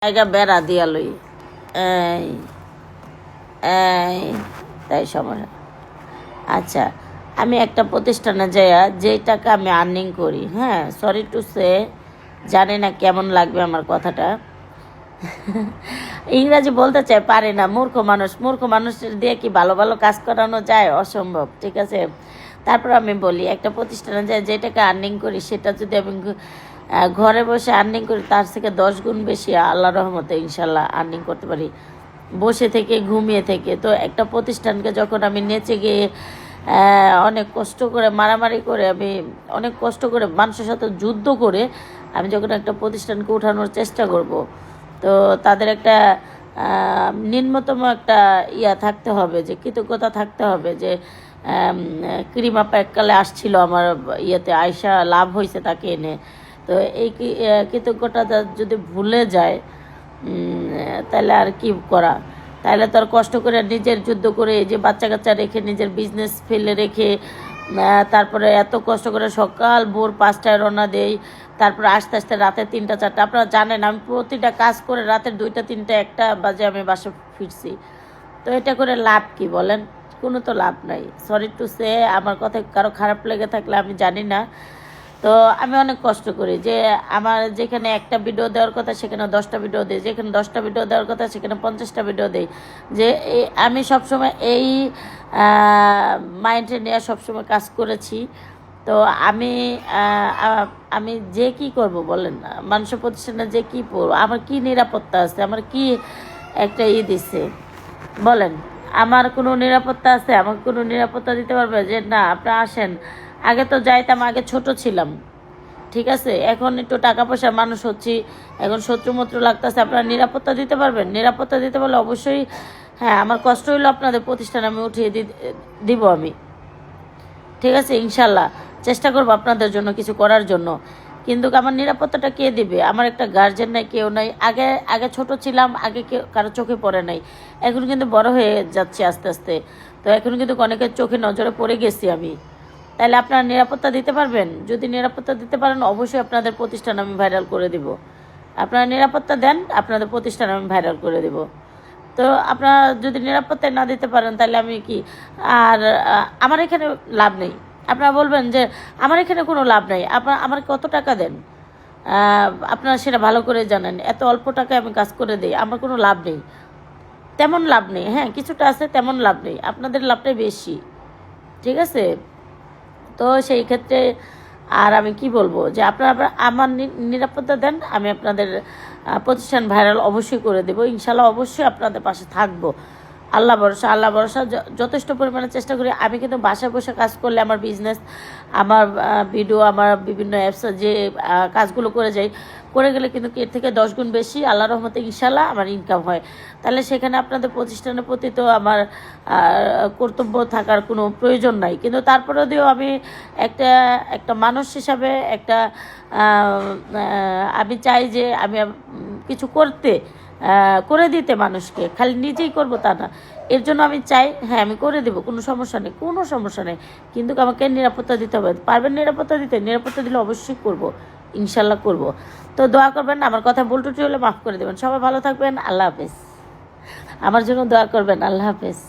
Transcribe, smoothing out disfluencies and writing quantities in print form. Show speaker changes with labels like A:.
A: জায়গা বেড়া দিয়া লই এই এই তাই সমস্যা। আচ্ছা, আমি একটা প্রতিষ্ঠানে যাইয়া যেই টাকা আমি আর্নিং করি, হ্যাঁ, সরি টু সে, জানি না কেমন লাগবে আমার কথাটা, ইংরাজি বলতে চাই পারি না, মূর্খ মানুষের দিয়ে কি ভালো ভালো কাজ করানো যায়? অসম্ভব, ঠিক আছে। তারপর আমি বলি, একটা প্রতিষ্ঠানে যায় যে টাকা আর্নিং করি সেটা যদি আমি ঘরে বসে আর্নিং করি তার থেকে 10 গুণ বেশি আল্লাহ রহমতে ইনশাল্লাহ আর্নিং করতে পারি, বসে থেকে ঘুমিয়ে থেকে। তো একটা প্রতিষ্ঠানকে যখন আমি নেচে গিয়ে অনেক কষ্ট করে মারামারি করে, আমি অনেক কষ্ট করে মানুষের সাথে যুদ্ধ করে আমি যখন একটা প্রতিষ্ঠানকে উঠানোর চেষ্টা করব, তো তাদের একটা নিম্নতম একটা থাকতে হবে, যে কৃতজ্ঞতা থাকতে হবে, যে ক্রিমাপা এককালে আসছিল আমার ইয়েতে, আয়সা লাভ হয়েছে তাকে এনে। তো এই কৃতজ্ঞতা যদি ভুলে যায় তাহলে আর কি করা? তাহলে তো আর কষ্ট করে নিজের যুদ্ধ করে, এই যে বাচ্চা কাচ্চা রেখে নিজের বিজনেস ফেলে রেখে তারপরে এত কষ্ট করে সকাল ভোর 5টায় রওনা দেই, তারপরে আস্তে আস্তে রাতে 3টা 4টা। আপনারা জানেন আমি প্রতিটা কাজ করে রাতের 2টা 3টা 1টা বাজে আমি বাসা ফিরছি। তো এটা করে লাভ কি বলেন? কোনো তো লাভ নাই। সরি টু সে, আমার কথা কারো খারাপ লেগে থাকলে আমি জানি না। তো আমি অনেক কষ্ট করি, যে আমার যেখানে একটা ভিডিও দেওয়ার কথা সেখানে 10টা ভিডিও দিই, যেখানে 10টা ভিডিও দেওয়ার কথা সেখানে 50টা ভিডিও দিই। যে আমি সবসময় এই মাইন্ডে নিয়ে সবসময় কাজ করেছি। তো আমি আমি যে কি করব বলেন, মানুষের প্রতিষ্ঠানে যে কি পড়ব, আমার কি নিরাপত্তা আছে, আমার কি একটা দিছে বলেন? আমার কোনো নিরাপত্তা আছে? আমাকে কোনো নিরাপত্তা দিতে পারবে যে না আপনারা আসেন? আগে তো যাইতাম, আগে ছোট ছিলাম, ঠিক আছে, এখন একটু টাকা পয়সা মানুষ হচ্ছি, এখন শত্রু লাগতেছে, আপনারা নিরাপত্তা দিতে পারবেন? নিরাপত্তা দিতে পারলে অবশ্যই, হ্যাঁ, আমার কষ্ট হইলো আপনাদের প্রতিষ্ঠান আমি উঠিয়ে দিব আমি, ঠিক আছে, ইনশাল্লাহ চেষ্টা করবো আপনাদের জন্য কিছু করার জন্য। কিন্তু আমার নিরাপত্তাটা কে দিবে? আমার একটা গার্জেন নাই, কেউ নাই। আগে আগে ছোট ছিলাম, আগে কেউ কারো চোখে পড়ে নাই, এখন কিন্তু বড় হয়ে যাচ্ছি আস্তে আস্তে। তো এখন কিন্তু অনেকের চোখে নজরে পড়ে গেছি আমি। তাহলে আপনারা নিরাপত্তা দিতে পারবেন? যদি নিরাপত্তা দিতে পারেন অবশ্যই আপনাদের প্রতিষ্ঠান আমি ভাইরাল করে দিব। আপনারা নিরাপত্তা দেন, আপনাদের প্রতিষ্ঠান আমি ভাইরাল করে দিব। তো আপনারা যদি নিরাপত্তা না দিতে পারেন তাহলে আমি কি আর আমার এখানে লাভ নেই? আপনারা বলবেন যে আমার এখানে কোনো লাভ নেই, আপনারা আমার কত টাকা দেন আপনারা সেটা ভালো করে জানেন। এত অল্প টাকায় আমি কাজ করে দিই, আমার কোনো লাভ নেই, তেমন লাভ নেই। হ্যাঁ, কিছুটা আছে, তেমন লাভ নেই, আপনাদের লাভটাই বেশি, ঠিক আছে। তো সেই ক্ষেত্রে আর আমি কি বলবো, যে আপনারা আমার নিরাপত্তা দেন, আমি আপনাদের প্রতিষ্ঠান ভাইরাল অবশ্যই করে দেবো ইনশাল্লাহ, অবশ্যই আপনাদের পাশে থাকবো। আল্লাহ ভরসা যথেষ্ট পরিমাণে চেষ্টা করি। আমি কিন্তু বাসায় বসে কাজ করলে আমার বিজনেস, আমার ভিডিও, আমার বিভিন্ন অ্যাপস যে কাজগুলো করে গেলে কিন্তু এর থেকে 10 গুণ বেশি আল্লাহর রহমতে ইনশাল্লাহ আমার ইনকাম হয়। তাহলে সেখানে আপনাদের প্রতিষ্ঠানের প্রতি তো আমার কর্তব্য থাকার কোনো প্রয়োজন নাই। কিন্তু তারপরেও আমি একটা একটা মানুষ হিসাবে একটা আমি চাই যে আমি কিছু করে দিতে মানুষকে, খালি নিজেই করব তা না। এর জন্য আমি চাই, হ্যাঁ, আমি করে দেবো, কোনো সমস্যা নেই, কিন্তু আমাকে নিরাপত্তা দিতে হবে। পারবেন নিরাপত্তা দিতে? নিরাপত্তা দিলে অবশ্যই করব, ইনশাল্লাহ করব। তো দোয়া করবেন, আমার কথা ভুল ত্রুটি হলে মাফ করে দেবেন। সবাই ভালো থাকবেন, আল্লাহ হাফেজ। আমার জন্য দোয়া করবেন, আল্লাহ হাফেজ।